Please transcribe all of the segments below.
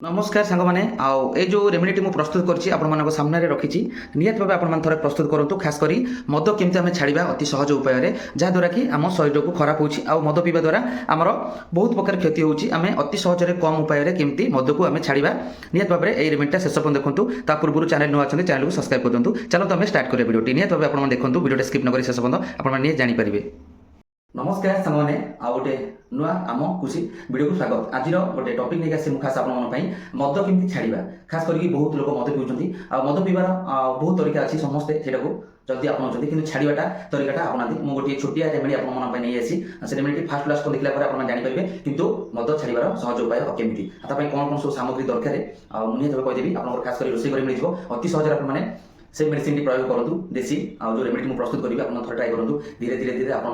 नमस्कार सांग मैंने जो रेमेडी मुझे प्रस्तुत कर सामने रखी निहत भाव आप थे प्रस्तुत करूँ खास कर मद केमती आम छाड़ा अति सहज उपाय जहाँद्वारा कि आम शरीर को खराब हो मद पीवा द्वारा आमर बहुत प्रकार क्षति होम अति सहज कम उपाय केमती मद को आम छाड़ा निहत भाव में रेमेडीटा शेष पर्यटन देखूँ ता पूर्व चैनल नुआ अच्छा चैनल को सब्सक्राइब कर दिखाँ चलते आम स्टार्ट करें वीडियो निहत भाव आप देखो वीडियो स्किप नक शेष पर्यटन आप जानीपारे। नमस्कार सांग मैंने गोटे नुआ आम खुशी वीडियो को स्वागत आज गोटे टॉपिक नहीं आसी खास आप मद केमती छाड़ा खास करके बहुत लोग मद पीछे मद पीबार बहुत तरीका अच्छी समस्ते से जल्दी अपनाऊँ कि छाड़ाटा तरीकाटा अपना मुझे गोटे छोटिया रेमेडी नहीं आसी से रेमेडी फास्ट क्लास को देखला आप जानीपारे किंतु मद छाड़ार सहज उपाय केमती कौन कौन सब सामग्री दरकार मुझे कहीदेवी आप खास कर रोषे मिल अति सहज आप से मेडिसिन प्रयोग करूँ देसी जो रेमेडी प्रस्तुत करी आप थे ट्राए करूँ धीरे धीरे धीरे आप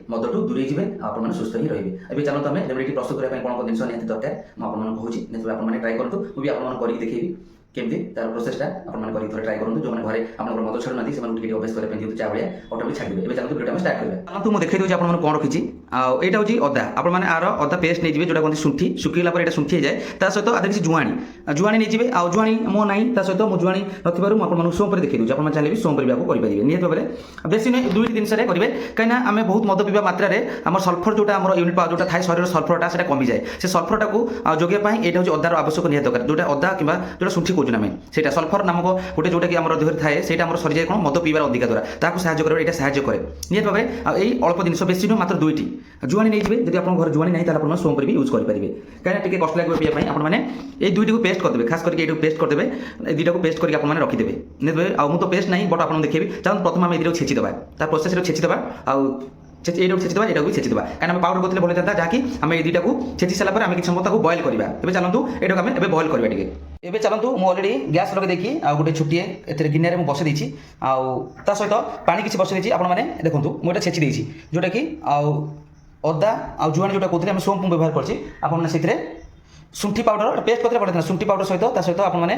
मद टू दूरे जाए आप सुस्थ ही रही है। चलते आम रेमेडी प्रस्तुत करने कौन कौन जिन निहत दरकार मुझे कहूँ आप ट्राए करूँ मुझे आपको देखी केमती तार प्रोसेसटा आप ट्राए करूँ जो मैंने घरे आप मद छाड़ू ना अभ्यास करने चा भाया ऑटोमेटिक छाड़ी देवे। चलते वीडियो स्टार्ट करें तो मुझे देखी दूसरी आप कौन रखी यहाँ हूँ अदा आप आर अदा पेस्ट नहीं जो कहते शुंठी शुखला पर शुंठी जाए ता सहित आधा किसी जुआणी जुआणी नहीं आउ जुआणी मो ना सहित मो जुआणी नूँ सोम देखी दूसरी आप चाहिए सोम पर करेंगे निहत भाव में बेसी नुहे दुईट जिन करेंगे कहीं आम बहुत मद पीवा मात्रा आम सल्फर जोटा आम यूनिट पावर जो थाए शरीर सल्फरटा से कमी जाए से सल्फरटा को जोगिया यहाँ हूँ अदार आवश्यक निहत दरकार जोटा अदा कि जो शुंठी कौन आम से सल्फर नामक गोटे जोटा कि देह थाए से सरी जाए कौन मद पीबार अधिका द्वारा ताकू साहय करे यहाँ साहय करे निहत भाव में यही अल्प जिन बेसी नुह मात्र दुईटी जुआणी नहीं जब आप घर जुआणी नहीं आप सोम पर भी यूज करेंगे कहीं कष्ट लगे पीवाई आपने दुईटी को पेस्ट करदे खास करके ये पेस्ट करदे दुईटा को पेस्ट करके आपने रखिदेवे निहत भाव मुझे तो पेस्ट नहीं बट आपको देखिए चलते प्रथम आम ये छेचिदेवा तार प्रोसेस छेचिदेवा ये छेचिदेवा यहाँ भी छेचिदेवा कहीं पाउडर करते भल था जहाँकि आम ये दुईटा को छेची सारापर आम किसी समय बॉयल करवा ए चलतु यहाँ आम ए बॉयल करवा टे एवं चलतु मुझे अलरेडी गैस लगे देखी गोटे छुट्टी ए गिनारे मुझे बसई देती सहित पानी किसी बसई देती आपने देखो मुझे छेची देती जोटा कि अदा आ जुआणी जोटा कहते हैं सोम व्यवहार करते शुंठी पाउडर पेस्ट करते पड़े शुंठी पाउडर सहित आपने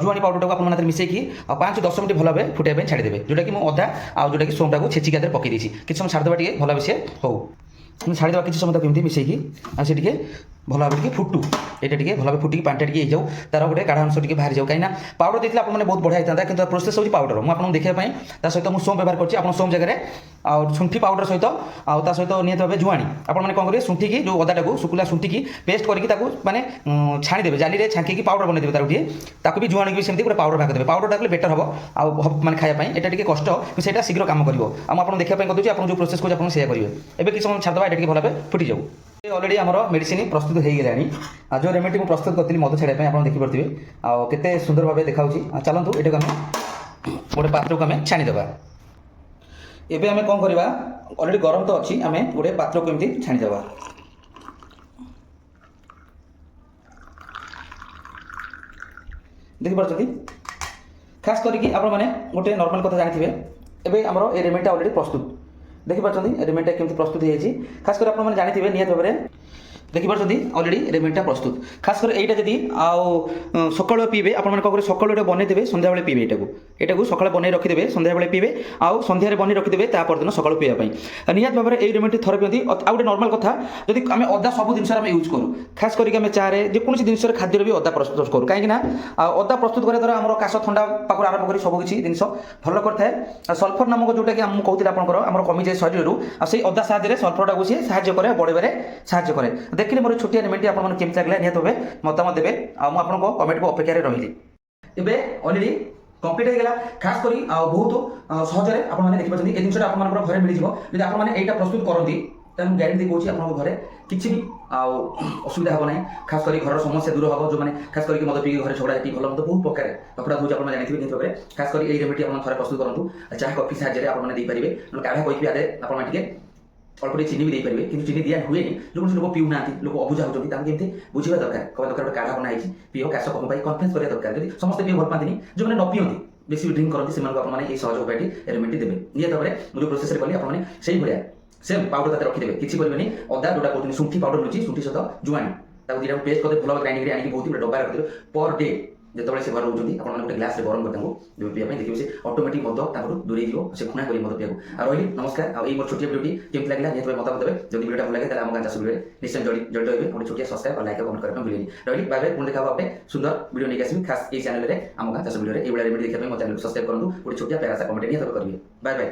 जुआणी पाउडर को आप मिसेकी 5-10 मिनट भल भाव फुटाई छाड़देवे जोटा कि अदा आ जोटा कि सोमटा को छेचिक पकई किसी समय छाड़देवा टे भल से हो छाड़देवा किसी समय कमी मिसेकी से भल भाव फुटू ये भल भाव फुटिक पानी टे जाऊ तार गोटे गाढ़ा अंश टे बाहरी जाऊ कहीं पाउडर देते आपने बहुत बढ़िया होता है कि प्रोसेस होगी पाउडर मुझे देखापी सहित मुझे सोम व्यवहार कर सोम जगह शुंठी पाउडर सहित सहित निहत भाव जुआणी आपने कौन करेंगे शुंठी की जो अदाटा को शुक्ला शुंठी की पेस्ट करके मैंने छाड़ीदेवे जाली छांकी पाउडर बनईदेवे तार गोटे भी जुआणी भी सेमती गोटे पाउडर भाग देवे पाउडर डाकले बेटर हम मैंने खायापी यहाँ कष्ट से शीघ्र कम कर देखापी कहूँ आप जो प्रोसेस को करेंगे एवं किसी समय छाड़देवा ये भल भाव फुटी जाऊ ऑलरेडी आमर मेडिसिन प्रस्तुत हो गला जो रेमेडी मुझे प्रस्तुत करी मद छाड़ा आप देखिपे आते सुंदर भाव देखा चलतु ये गोटे पात्र को आम छाणीदेवा एवं आम कौन करवा ऑलरेडी गरम तो अच्छी आम गोटे पात्र को एमती छाणीदेवा देखिपी खास करके गोटे नॉर्मल कथा जानी एवं आमर ये रेमेडीटा ऑलरेडी प्रस्तुत देखिपी रेमेडीटा केमती प्रस्तुत होती खास कर आपने जानी निहत भाव में देखिपी ऑलरेडी रेमेडीटा प्रस्तुत खास कर यहाँ जदि सकाल पीबे आप सकाल बनईदेवे सन्ध्या बेले पीबे यहाँ सकाल बनई रखिदेवे सन्ध्या बेले पीबे आउ सन्ध्या बनी रखिदेवे परदिन सकाल पीवाई निहत भाव में ये रेमेडी थर पिंदी आ गोटे नॉर्मल कथा जदि आम अदा सब जिन यूज करूँ खास करके आम चारे जेकोसी जिन खाद्य भी अदा प्रस्तुत करूँ कहीं अदा प्रस्तुत करा द्वारा आम काश थंडा पाखर आरंभ कर सब किसी जिन भल करता सल्फर नामक जोटा कि मुझे कहते आपंकर कमी जाए शरीर से अदा साहाଯ୍य सल्फरटा को सी साहाଯ୍य करे बढ़े साहाଯ୍य करे देखिए मोर छोटिया रेमेडी आपको केमती लगे निहत भाव मतामत देवे आपको कमेंट को अपेक्षा रही एवं ऑलरेडी कंप्लीट होगा खास कर बहुत सहजरे आपने देखिए ये जिनटा आप घरे मिल जाए आपने यहाँ प्रस्तुत करती तेनाली ग्यारंटी कौन आप घरे किसी भी असुविधा हम ना खास कर घर समस्या दूर हम जो मैंने खास करके मद पी घर झगड़ा भल मत बहुत प्रकार कपड़ा धोज आप जानते निहत भाव में खास कर रेमेडी आप थे प्रस्तुत करूँ चाहे कॉफी साहाଯ୍य आपने काढ़ा कहीकि आदे आपटे अल्प चीनी भी देपारे कि चीनी दिया हुए जो लोग पीऊ ना लोग अबुझा होती केमती बुझा दरकार कह दरकार गोटे काढ़ा बनाई पीओ काश कम पाई कन्फरेन्स करा दरकार जब समस्त पी भल पाती जो मैंने न पीती बेसी ड्रिंक करती से आपने सहज उपायटी रेमेडी देवे निहत भाव में मुझे प्रोसेस कली आपने से भाया सेम पाउडर ताते रखिदेवे किसी करेंगे अदा जोटा कहते हैं शुंठी पाउडर मिलूँ शुंठी सहित जुआणी दुईटा पेस्ट करते भल ग्राइंडिंग आनी बहुत डब्बा रखिदेवे पर डे ଯେତେବେଳେ ସେ ଘରେ ରହୁଛନ୍ତି ଆପଣମାନେ ଗୋଟେ ଗ୍ଲାସରେ ଗରମ କରି ତାଙ୍କୁ ଦେବେ ପିଇବା ପାଇଁ, ଦେଖିବେ ସେ ଅଟୋମେଟିକ୍ ମଦ ତାଙ୍କଠୁ ଦୂରେଇ ଯିବ, ସେ ଘୃଣା କରିବେ ମଦ ପିଇବାକୁ। ଆଉ ରହିଲି, ନମସ୍କାର। ଆଉ ଏଇ ମୋର ଛୋଟିଆ ଭିଡ଼ିଓଟି କେମିତି ଲାଗିଲା ନିହାତି ଭାବେ ମତାମତ ଦେବେ। ଯଦି ଭିଡ଼ିଓଟା ଭଲ ଲାଗେ ତାହେଲେ ଆମ ଗାଁ ଚାଷ ଭିଡ଼ିଓରେ ନିଶ୍ଚୟ ଜଡ଼ିତ ରହିବେ। ଗୋଟେ ଛୋଟିଆ ସବସ୍କ୍ରାଇବ୍ ଆଉ ଲାଇକ୍ ଆଉ କମେଣ୍ଟ କରିବା ପାଇଁ ଭୁଲିବେନି। ରହିଲି, ବାଏ ବାଏ। ପୁଣି ଦେଖା ହବ ଗୋଟେ ସୁନ୍ଦର ଭିଡ଼ିଓ ନେଇକି ଆସିବି ଖାସ୍ ଏଇ ଚ୍ୟାନେଲରେ, ଆମ ଗାଁ ଚାଷ ଭିଡ଼ିଓରେ। ଏଇଭଳିଆ ରେମିଡି ଦେଖିବା ପାଇଁ ମୋ ଚ୍ୟାନେଲକୁ ସବସ୍କ୍ରାଇବ୍ କରନ୍ତୁ। ଗୋଟେ ଛୋଟିଆ ପ୍ୟାରା ସା କମେଣ୍ଟ ନିହାତି ଭାବେ କରିବେ। Bye bye.